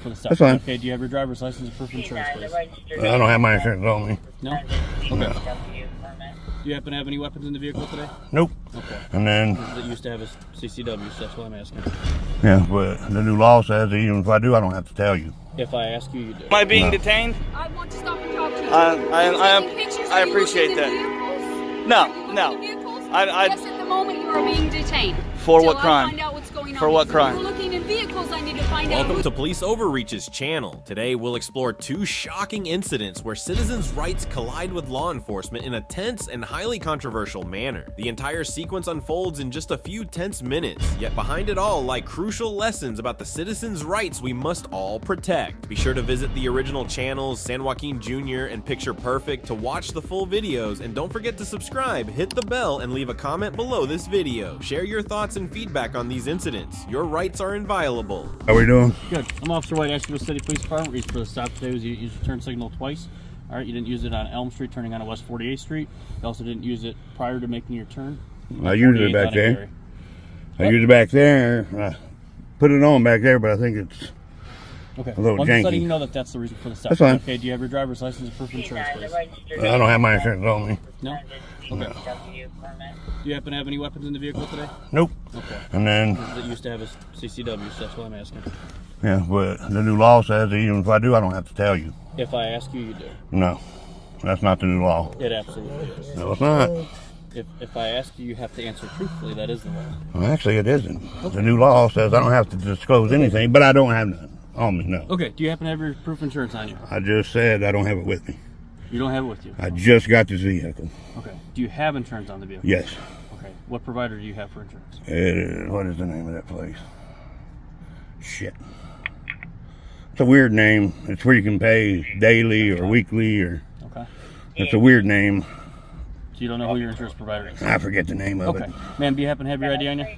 For the stop. That's fine. Okay, do you have your driver's license and proof of insurance, please? I don't have my insurance on me. No? Okay. No. Do you happen to have any weapons in the vehicle today? Nope. Okay. And then, It used to have a CCW, so that's why I'm asking. yeah, but the new law says that even if I do, I don't have to tell you. If I ask you, you do. Am I being detained? I want to stop and talk to you. I appreciate that. No. Yes, at the moment you are being detained. For what Till I crime? find out what's going on. For what If crime? We're looking in vehicles. I need to find out. Welcome to Police Overreach's channel. Today we'll explore two shocking incidents where citizens' rights collide with law enforcement in a tense and highly controversial manner. The entire sequence unfolds in just a few tense minutes, yet behind it all lie crucial lessons about the citizens' rights we must all protect. Be sure to visit the original channels, San Joaquin Jr. and Picture Perfect, to watch the full videos, and don't forget to subscribe, hit the bell, and leave a comment below this video. Share your thoughts and feedback on these incidents. Your rights are inviolable. How we doing? Good. I'm Officer White, Ashville City Police Department. Reason for the stop today was you used your turn signal twice. All right, you didn't use it on Elm Street turning on West 48th Street. You also didn't use it prior to making your turn. I used it back there. I used it back there. I put it on back there, but I think it's Okay. a little Well, I'm just letting janky. you know that that's the reason for the stop. That's fine. Okay, do you have your driver's license and proof of insurance, please? I don't have my insurance on me. No? Okay. Do you happen to have any weapons in the vehicle today? Nope. Okay. And then, It used to have a CCW, so that's why I'm asking. yeah, but the new law says that even if I do, I don't have to tell you. If I ask you, you do. No, that's not the new law. It absolutely is. No, it's not. If I ask you, you have to answer truthfully. That is the law. Well, actually, it isn't. The new law says I don't have to disclose anything, but I don't have none on me, no. Okay, do you happen to have your proof of insurance on you? I just said I don't have it with me. You don't have it with you? I just got this vehicle. Okay. Do you have insurance on the vehicle? Yes. Okay. What provider do you have for insurance? What is the name of that place? Shit. It's a weird name. It's where you can pay daily or weekly, or Okay. it's a weird name. So you don't know who your insurance provider is? I forget the name of Okay. Ma'am, do you happen to have your ID on you? it.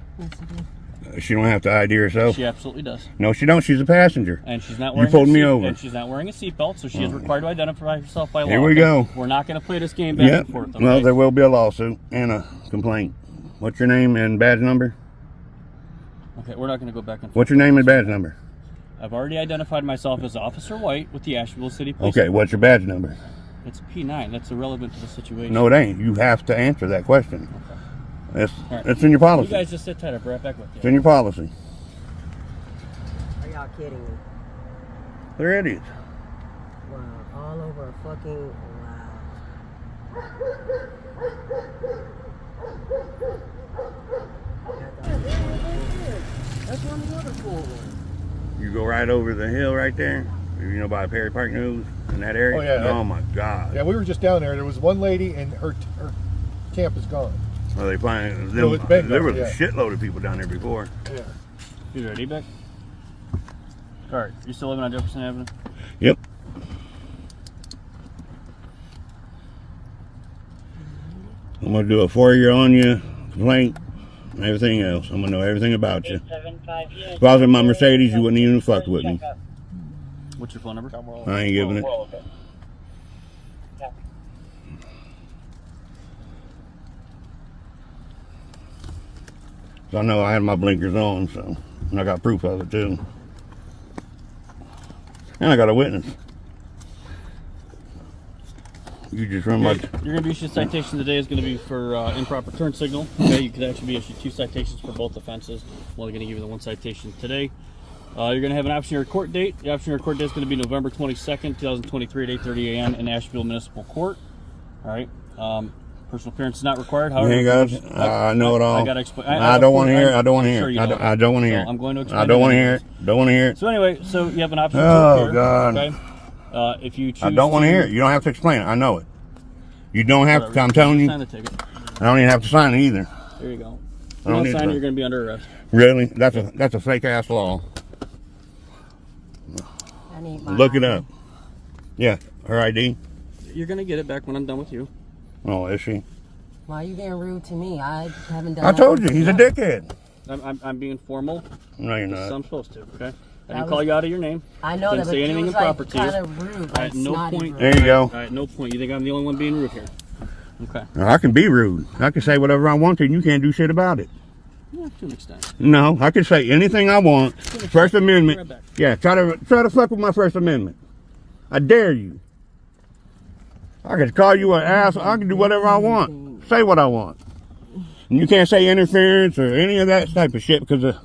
She don't have to ID herself. She absolutely does. No, she don't. She's a passenger. And she's not You wearing pulled a me seat- over. And she's not wearing a seatbelt, so she is required to identify herself by law. Here we okay? go. We're not going to play this game back Yep. and forth. Okay? Well, there will be a lawsuit and a complaint. What's your name and badge number? Okay, we're not going to go back and forth. What's your name and badge number? I've already identified myself as Officer White with the Ashville City Police. Okay, what's your badge number? It's P9. That's irrelevant to the situation. No, it ain't. You have to answer that question. Okay. It's, it's in your policy. You guys just sit tight. I'll be right back with It's you. in your policy. Are y'all kidding me? They're idiots. Wow, all over a fucking That's one of the other cool ones. You go right over the hill right there, you know, by Perry Park News in that area. Oh, yeah. Oh my God. Yeah, we were just down there. There was one lady, and her camp is gone. Well, they find No, it's been there gone, was yeah. a shitload of people down there before. Yeah. You ready, Beck? All right. You still living on Jefferson Avenue? Yep. I'm gonna do a 4-year on you complaint and everything else. I'm gonna know everything about you. If I was in my Mercedes, you wouldn't even have fucked with me. What's your phone number? I ain't giving it. So I know I had my blinkers on, so, and I got proof of it too. And I got a witness. You just run my... Okay, you're going to be issued a citation today. Is going to be for improper turn signal. Okay, you could actually be issued 2 citations for both offenses. I'm only going to give you the 1 citation today. You're going to have an option court date. The option court date is going to be November 22nd, 2023 at 8:30 a.m. in Ashville Municipal Court. All right. Personal appearance is not required. However, Hey guys, I know it all. I got to explain. I don't want to hear it. I don't want to hear Sure it. you know I don't want to hear So it. I'm going to explain I don't want to it hear it. Don't want to hear it. So anyway, so you have an option Oh, to appear. God. Okay. If you choose I don't want to hear it. You don't have to explain it. I know it. You don't have to. I'm telling you. Sign the ticket. I don't even have to sign it either. There you go. If I you don't don't need sign to. it, you're going to be under arrest. Really? That's a fake ass law. I need my Look it ID. up. Yeah, her ID. You're going to get it back when I'm done with you. Oh, is she? Why are you being rude to me? I haven't done I told you, nothing. he's a dickhead. I'm being formal. No, you're As not. I'm supposed to, okay? I That didn't was- call you out of your name. I know Didn't that, say but anything you was improper like to you. kind of rude, like At no snotty point. rude. There you go. At no point. You think I'm the only one being rude here? Okay. I can be rude. I can say whatever I want to, and you can't do shit about it. Yeah, to an extent. No, I can say anything I want. First Amendment. Right back. Yeah, try to fuck with my First Amendment. I dare you. I can call you an ass. I can do whatever I want. Say what I want. And you can't say interference or any of that type of shit because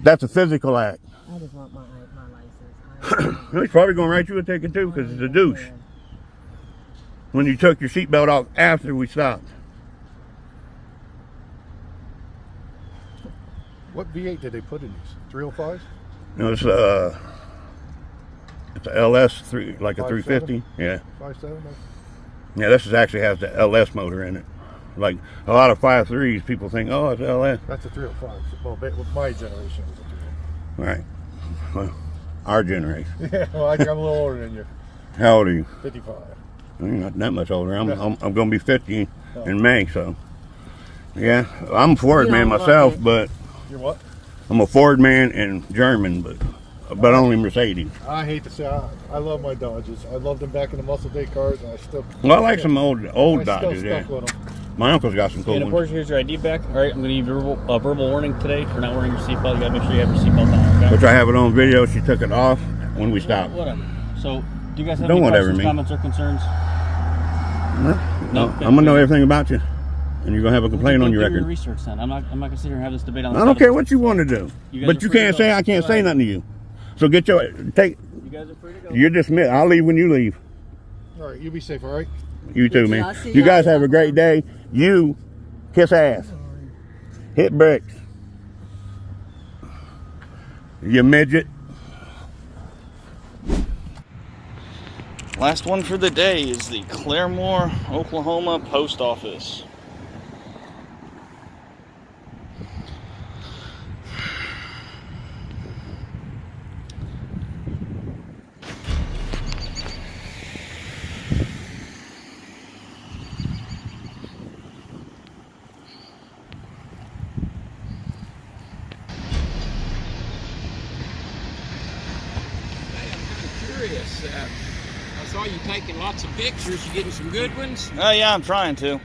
that's a physical act. I just want my license. He's probably gonna write you a ticket too because it's a douche. When you took your seatbelt off after we stopped. What V8 did they put in these? 305s? No, it's a LS like a 350. Yeah. 5.7? Yeah, this actually has the LS motor in it. Like a lot of 5.3s, people think, oh, it's LS. That's a 305. Well, my generation was a 305. Right. Well, our generation. Yeah, well, I'm a little older than you. How old are you? 55. You're not that much older. I'm going to be 50 in May, so. Yeah, I'm a Ford man myself, but. You're what? I'm a Ford man and German, but only Mercedes. I hate to say, I love my Dodges. I loved them back in the muscle day cars, and I still. Well, I like some old Dodges. Still Yeah. stuck with them. My uncle's got some cool And of ones. course, here's your ID back. All right, I'm going to give you a verbal warning today for not wearing your seatbelt. You got to make sure you have your seatbelt on. Okay? Which I have it on video. She took it off when we stopped. Whatever. So, do you guys have Don't any whatever questions, me. comments, or concerns? No, Okay. I'm gonna know everything about you, and you're gonna have a complaint on your Do record. your research then. I'm not gonna sit here and have this debate on. I don't care what you want to do, You guys but are you free to can't go. say I can't Go say ahead. nothing to you. So get your take. You guys are free to go. You're dismissed. I'll leave when you leave. All right, you be safe, all right? You too, I'll man. see You guys y'all. have a great day. You kiss ass, hit bricks. You midget. Last one for the day is the Claremore, Oklahoma post office. Curious. I saw you taking lots of pictures. You getting some good ones? Oh yeah, I'm trying to.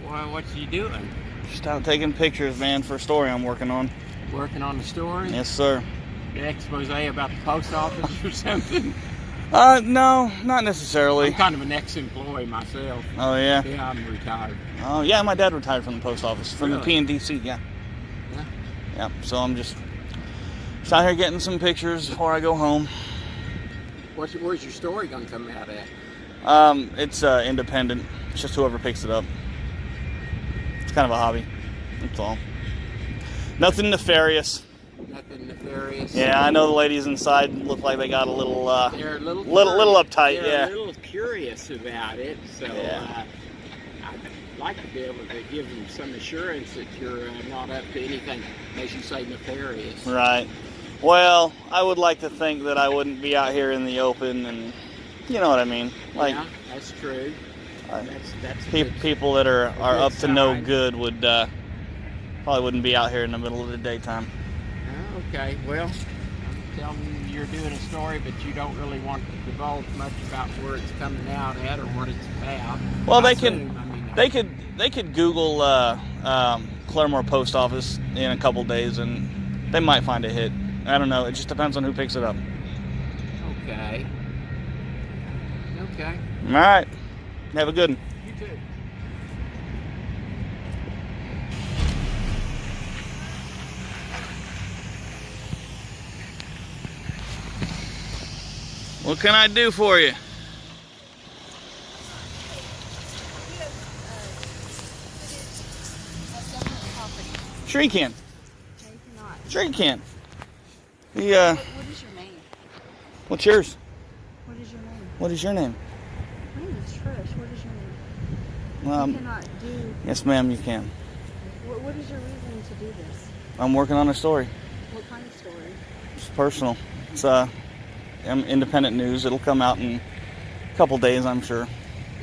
Well, what you doing? Just out taking pictures, man, for a story I'm working on. Working on the story? Yes, sir. The expose about the post office or something? No, not necessarily. I'm kind of an ex-employee myself. Oh yeah. Yeah, I'm retired. Oh yeah, my dad retired from the post office, from the Really? PNDC. Yeah. Yeah. Yeah. So I'm just out here getting some pictures before I go home. Where's your story going to come out at? It's independent. It's just whoever picks it up. It's kind of a hobby. That's all. Nothing nefarious. Nothing nefarious? Yeah, I know the ladies inside look like they got a little, They're a little uptight. They're Yeah. a little curious about it, so Yeah. I'd like to be able to give them some assurance that you're not up to anything, as you say, nefarious. Right. Well, I would like to think that I wouldn't be out here in the open, and you know what I mean. Like, yeah, that's true. That's people that are up to no sign. good would probably wouldn't be out here in the middle of the daytime. Oh, okay, well, I'm telling you, you're doing a story, but you don't really want to divulge much about where it's coming out at or what it's about. Well, I they can. assume, I mean, They could Google Claremore Post Office in a couple days, and they might find a hit. I don't know. It just depends on who picks it up. Okay. Okay. All right. Have a good one. You too. What can I do for you? Sure you can. Sure you can. What is your name? What's yours? What is your name? What is your name? My name is Trish. What is your name? You cannot do. Yes, ma'am, you can. What is your reason to do this? I'm working on a story. What kind of story? It's personal. It's independent news. It'll come out in a couple days, I'm sure.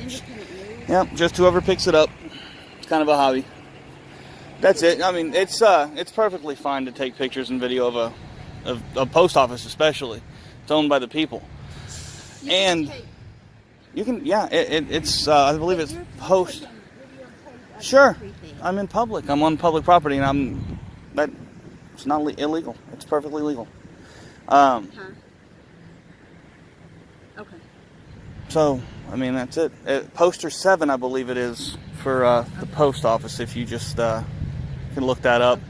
Independent news? Yep, just whoever picks it up. It's kind of a hobby. That's it. I mean, it's perfectly fine to take pictures and video of a post office, especially. It's owned by the people. And you can, yeah, it's I believe it's post. Sure, I'm in public. I'm on public property, and It's not illegal. It's perfectly legal. Okay. So, I mean, that's it. Poster 7, I believe it is, for the post office, if you just can look that up.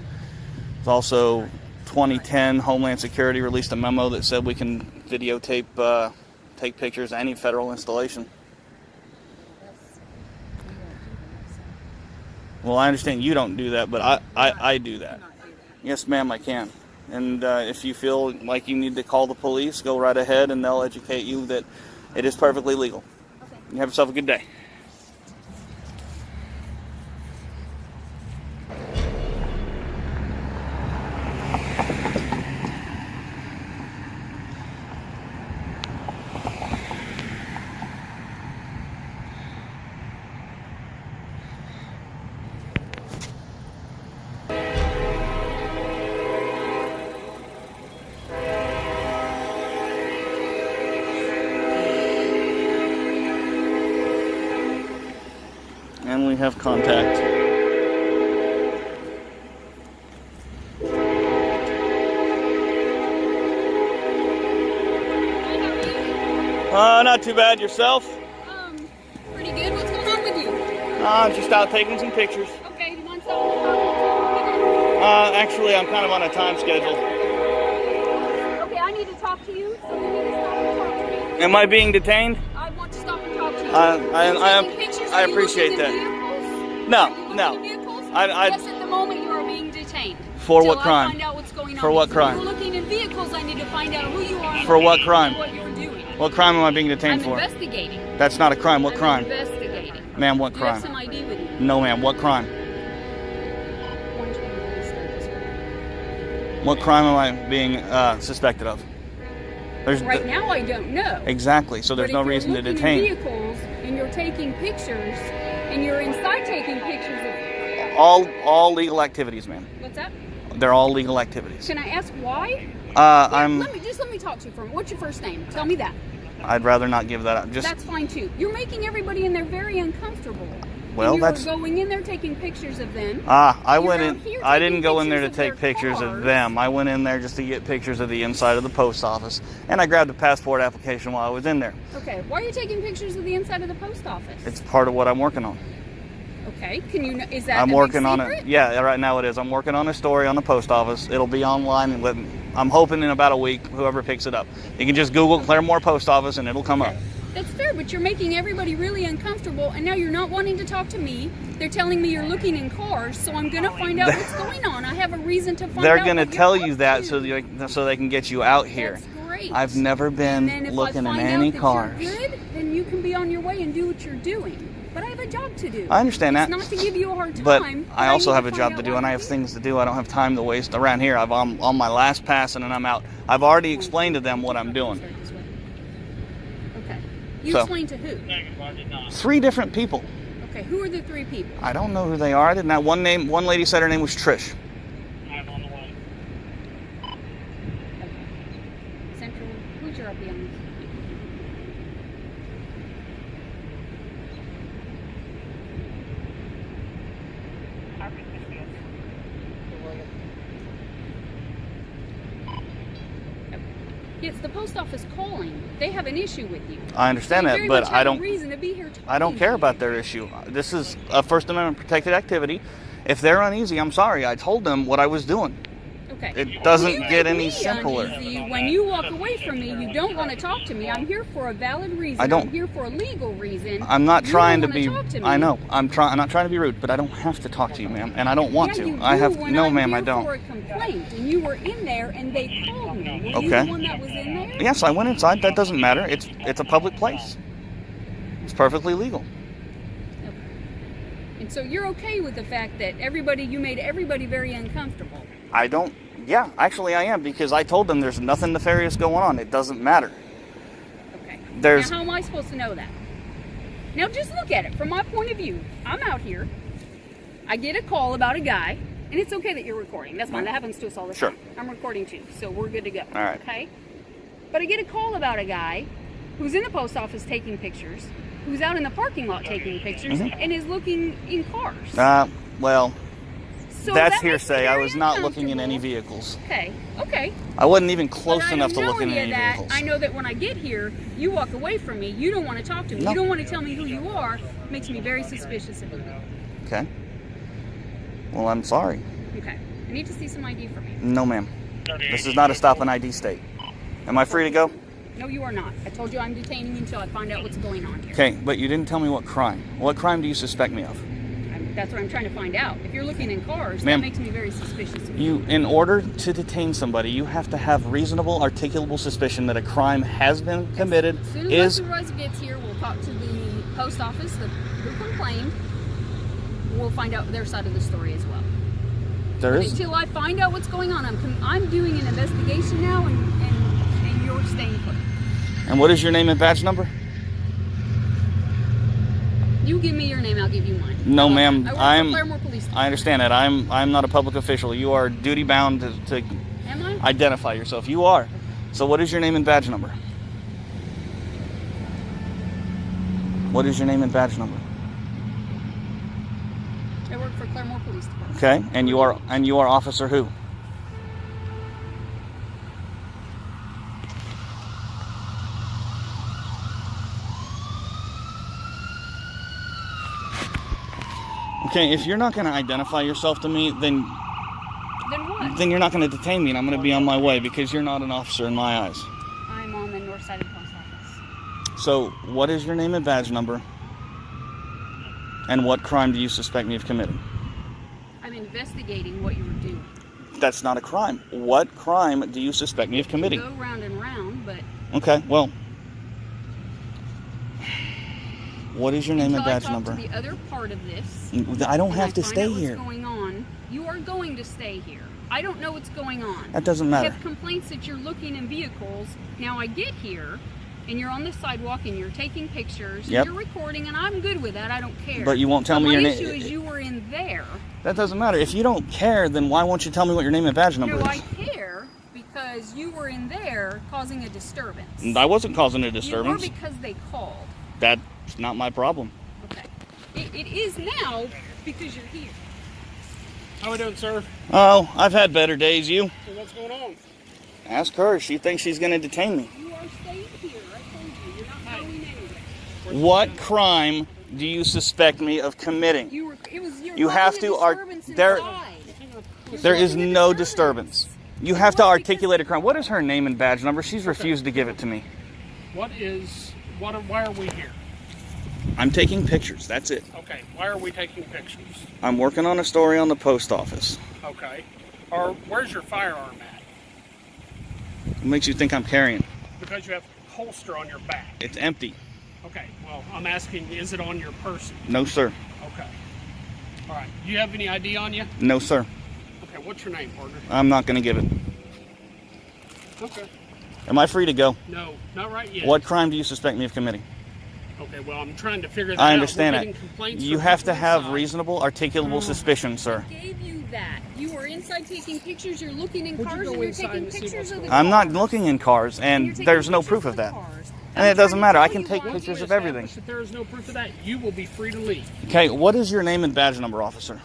It's also 2010, Homeland Security released a memo that said we can videotape, take pictures of any federal installation. Well, I understand you don't do that, but I do that. Yes, ma'am, I can. And if you feel like you need to call the police, go right ahead, and they'll educate you that it is perfectly legal. Okay. You have yourself a good day. And we have contact. Not too bad. Yourself? Pretty good. What's going on with you? I'm just out taking some pictures. Okay, do you want something? Actually, I'm kind of on a time schedule. Okay, I need to talk to you, so you need to stop and talk to me. Am I being detained? I want to stop and talk to you. I appreciate that. No. Yes, at the moment you are being detained. For what crime? I find out what's going on. For what crime? If you're looking in vehicles, I need to find out who you are. For what crime? What you're doing. What crime am I being detained I'm for? investigating. That's not a crime. What I'm crime? investigating. Ma'am, what Do you have crime? some ID with you? No, ma'am. What crime? What crime am I being suspected of? Right now, I don't know. Exactly. So there's no reason to detain. If you're looking in vehicles and you're taking pictures, and you're inside taking pictures of... All legal activities, ma'am. What's that? They're all legal activities. Can I ask why? Let me talk to you for a minute. What's your first name? Tell me that. I'd rather not give that up. That's fine too. You're making everybody in there very uncomfortable. Well, you're going in there taking pictures of them. I went in. I didn't go in there to take pictures of them. I went in there just to get pictures of the inside of the post office, and I grabbed a passport application while I was in there. Okay. Why are you taking pictures of the inside of the post office? It's part of what I'm working on. Okay. Can you? Is that? I'm working on it. Yeah, right now it is. I'm working on a story on the post office. It'll be online, and I'm hoping in about a week, whoever picks it up. You can just Google Claremore Post Office, and it'll come up. That's fair, but you're making everybody really uncomfortable, and now you're not wanting to talk to me. They're telling me you're looking in cars, so I'm going to find out what's going on. I have a reason to find out. They're going to tell you that so they can get you out here. That's great. I've never been looking in any cars. If you're good, then you can be on your way and do what you're doing. But I have a job to do. I understand that. It's not to give you a hard time. But I also have a job to do, and I have things to do. I don't have time to waste around here. I'm on my last pass, and then I'm out. I've already explained to them what I'm doing. Okay. You explained to who? 3 different people. Okay. Who are the 3 people? I don't know who they are. I didn't have one name. One lady said her name was Trish. I'm on the way. Okay. Central. Who's your RP on this? It's the post office calling. They have an issue with you. I understand that, but I don't. Reason to be here I don't care about their issue. This is a First Amendment protected activity. If they're uneasy, I'm sorry. I told them what I was doing. Okay. It doesn't get any simpler. When you walk away from me, you don't want to talk to me. I'm here for a valid reason. I'm here for a legal reason. I'm not trying to be. I know. I'm not trying to be rude, but I don't have to talk to you, ma'am, and I don't want to. You I have when no, I'm ma'am. here I don't. For a complaint, and you were in there, and they called me. Were you the one that was in there? Yes, I went inside. That doesn't matter. It's a public place. It's perfectly legal. Okay. And so you're okay with the fact that you made everybody very uncomfortable. I don't. Yeah, actually I am, because I told them there's nothing nefarious going on. It doesn't matter. Okay. Now how am I supposed to know that? Now just look at it from my point of view. I'm out here. I get a call about a guy, and it's okay that you're recording. That's fine. That happens to us all the time. I'm recording too, so we're good to go. All right. Okay? But I get a call about a guy who's in the post office taking pictures, who's out in the parking lot taking pictures, and is looking in cars. Well, So That's that makes me hearsay. I very was not looking in any uncomfortable. vehicles. Okay. I wasn't even But close I enough to don't look know in any any of that. vehicles. I know that when I get here, you walk away from me. You don't want to talk to me. No. You don't want to tell me who you are. It makes me very suspicious of you. Okay. Well, I'm sorry. Okay. I need to see some ID from you. No, ma'am. This is not a stop and ID state. Am I free to go? No, you are not. I told you I'm detaining you until I find out what's going on here. Okay, but you didn't tell me what crime. What crime do you suspect me of? That's what I'm trying to find out. If you're looking in cars, that Ma'am, makes me very suspicious of you. In order to detain somebody, you have to have reasonable, articulable suspicion that a crime has been committed. As soon as Supervisor gets here, we'll talk to the post office, who complained. We'll find out their side of the story as well. Until I find out what's going on, I'm doing an investigation now, and you're staying put. And what is your name and badge number? You give me your name, I'll give you mine. No, ma'am. I work for Claremore Police Department. I understand that. I'm not a public official. You are duty bound to Am I? identify yourself. You are. So what is your name and badge number? What is your name and badge number? I work for Claremore Police Department. Okay, and you are Officer who? Okay, if you're not going to identify yourself to me, then what? Then you're not going to detain me, and I'm going to be on my way because you're not an officer in my eyes. I'm on the north side of the post office. So, what is your name and badge number? And what crime do you suspect me of committing? I'm investigating what you were doing. That's not a crime. What crime do you suspect me of committing? Go round and round, but... Okay, well... What is your name and badge number? Until I talk to the other part of this... I don't have to stay here. What's going on. You are going to stay here. I don't know what's going on. That doesn't matter. I have complaints that you're looking in vehicles. Now I get here, and you're on the sidewalk, and you're taking pictures, Yep. and you're recording, and I'm good with that. I don't care. But you won't tell me your name. My issue is you were in there. That doesn't matter. If you don't care, then why won't you tell me what your name and badge number No, is? I care because you were in there causing a disturbance. I wasn't causing a disturbance. You were because they called. That's not my problem. Okay. It is now because you're here. How we doing, sir? Oh, I've had better days. You? Hey, what's going on? Ask her. She thinks she's going to detain me. You are staying here. I told you. You're not going anywhere. What crime do you suspect me of committing? You have to there is no disturbance. You have to articulate a crime. What is her name and badge number? She's refused to give it to me. Why are we here? I'm taking pictures. That's it. Okay, why are we taking pictures? I'm working on a story on the post office. Okay. Or where's your firearm at? What makes you think I'm carrying? Because you have a holster on your back. It's empty. Okay, well, I'm asking, is it on your person? No, sir. Okay. All right. Do you have any ID on you? No, sir. Okay, what's your name, partner? I'm not going to give it. Okay. Am I free to go? No, not right yet. What crime do you suspect me of committing? Okay, well, I'm trying to figure that out. I understand it. You have to have reasonable, articulable suspicion, sir. I gave you that. You were inside taking pictures. You're looking in cars, and you're taking pictures of the cars. I'm not looking in cars, and there's no proof of that. And it doesn't matter. I can take pictures of everything. If there is no proof of that, you will be free to leave. Okay, what is your name and badge number, officer?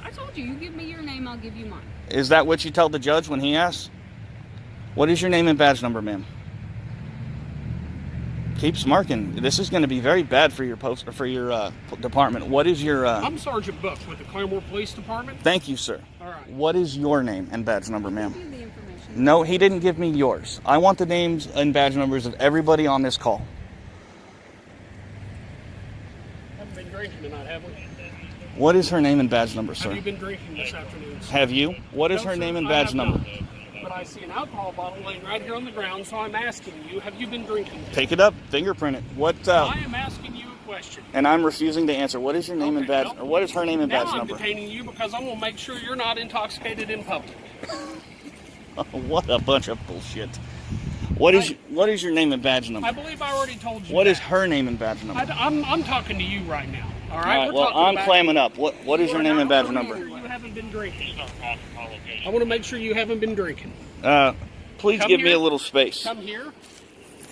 I told you. You give me your name, I'll give you mine. Is that what you tell the judge when he asks? What is your name and badge number, ma'am? Keep smirking. This is going to be very bad for your post or for your department. What is your? I'm Sergeant Book with the Claremore Police Department. Thank you, sir. All right. What is your name and badge number, ma'am? No, he didn't give me yours. I want the names and badge numbers of everybody on this call. Haven't been drinking tonight, have we? What is her name and badge number, sir? Have you been drinking this afternoon? Have you? What is her name and badge number? But I see an alcohol bottle laying right here on the ground, so I'm asking you, have you been drinking? Take it up, fingerprint it. What? I am asking you a question. And I'm refusing to answer. What is your name and badge? Or what is her name and badge number? Now I'm detaining you because I want to make sure you're not intoxicated in public. What a bunch of bullshit. What is your name and badge number? I believe I already told you. What is her name and badge number? I'm talking to you right now. All right. All right, well, I'm clamming up. What is your name and badge number? You haven't been drinking. I want to make sure you haven't been drinking. Please give me a little space. Come here.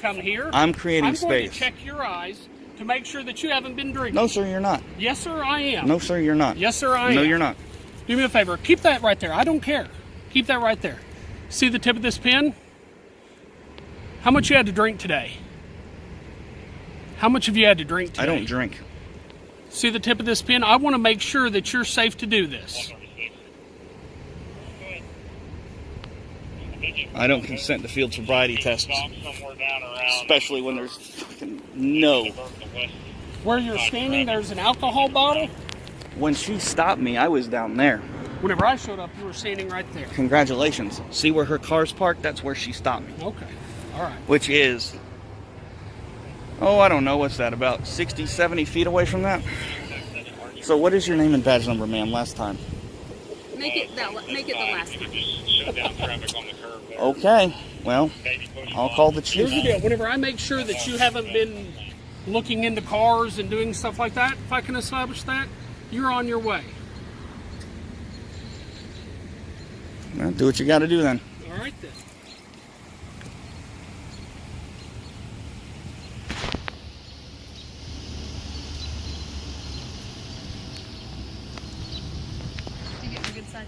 Come here. I'm creating space. I'm going to check your eyes. to make sure that you haven't been drinking. No, sir, you're not. Yes, sir, I am. No, sir, you're not. Yes, sir, I am. No, you're not. Do me a favor. Keep that right there. I don't care. Keep that right there. See the tip of this pen? How much you had to drink today? How much have you had to drink today? I don't drink. See the tip of this pen? I want to make sure that you're safe to do this. I don't consent to field sobriety tests, especially when there's fucking no. Where you're standing, there's an alcohol bottle. When she stopped me, I was down there. Whenever I showed up, you were standing right there. Congratulations. See where her car's parked? That's where she stopped me. Okay. All right. Which is, oh, I don't know, what's that, about 60, 70 feet away from that? So what is your name and badge number, ma'am, last time? Make it the last time. Okay, well, I'll call the Here's the chief. deal. Whenever I make sure that you haven't been looking into cars and doing stuff like that, if I can establish that, you're on your way. Well, do what you got to do then. All right, then. You get a good side.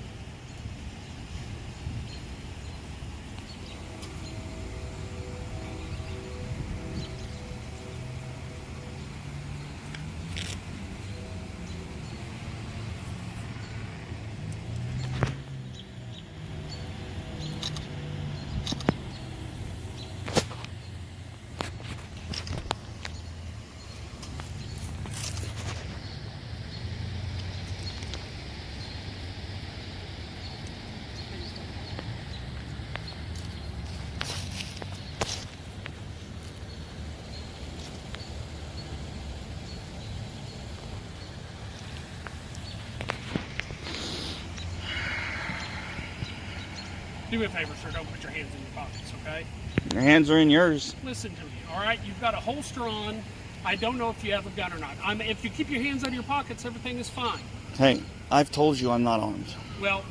Do me a favor, sir. Don't put your hands in your pockets, okay? Your hands are in yours. Listen to me, all right? You've got a holster on. I don't know if you have a gun or not. If you keep your hands out of your pockets, everything is fine. Hey, I've told you I'm not armed. Well,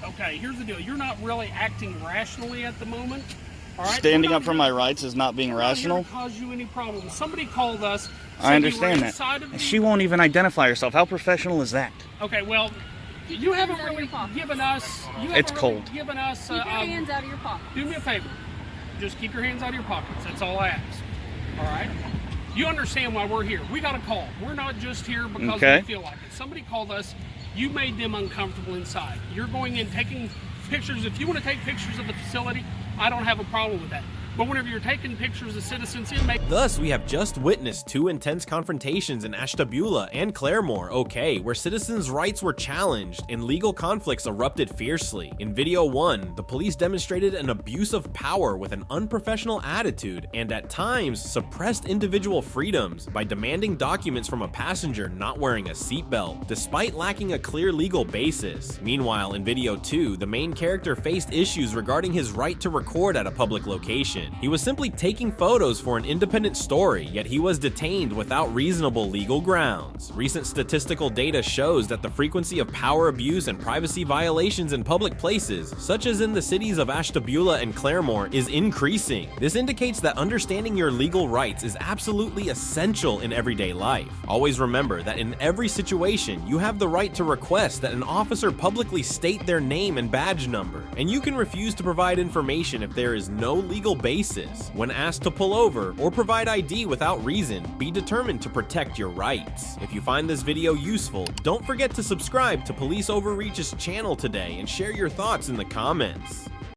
okay, here's the deal. You're not really acting rationally at the moment, all right? Standing up for my rights is not being rational. Not cause you any problems. Somebody called us. I understand that. She won't even identify herself. How professional is that? Okay, well, you haven't really given us. It's cold. Given us. Keep your hands out of your pockets. Do me a favor. Just keep your hands out of your pockets. That's all I ask. All right. You understand why we're here. We got a call. We're not just here because we feel like it. Somebody called us. You made them uncomfortable inside. You're going in taking pictures. If you want to take pictures of the facility, I don't have a problem with that. But whenever you're taking pictures of citizens, Thus, we have just witnessed two intense confrontations in Ashville and Claremore, OK, where citizens' rights were challenged and legal conflicts erupted fiercely. In video 1, the police demonstrated an abuse of power with an unprofessional attitude and at times suppressed individual freedoms by demanding documents from a passenger not wearing a seatbelt, despite lacking a clear legal basis. Meanwhile, in video 2, the main character faced issues regarding his right to record at a public location. He was simply taking photos for an independent story, yet he was detained without reasonable legal grounds. Recent statistical data shows that the frequency of power abuse and privacy violations in public places, such as in the cities of Ashville and Claremore, is increasing. This indicates that understanding your legal rights is absolutely essential in everyday life. Always remember that in every situation, you have the right to request that an officer publicly state their name and badge number, and you can refuse to provide information if there is no legal basis. When asked to pull over or provide ID without reason, be determined to protect your rights. If you find this video useful, don't forget to subscribe to Police Overreach's channel today and share your thoughts in the comments.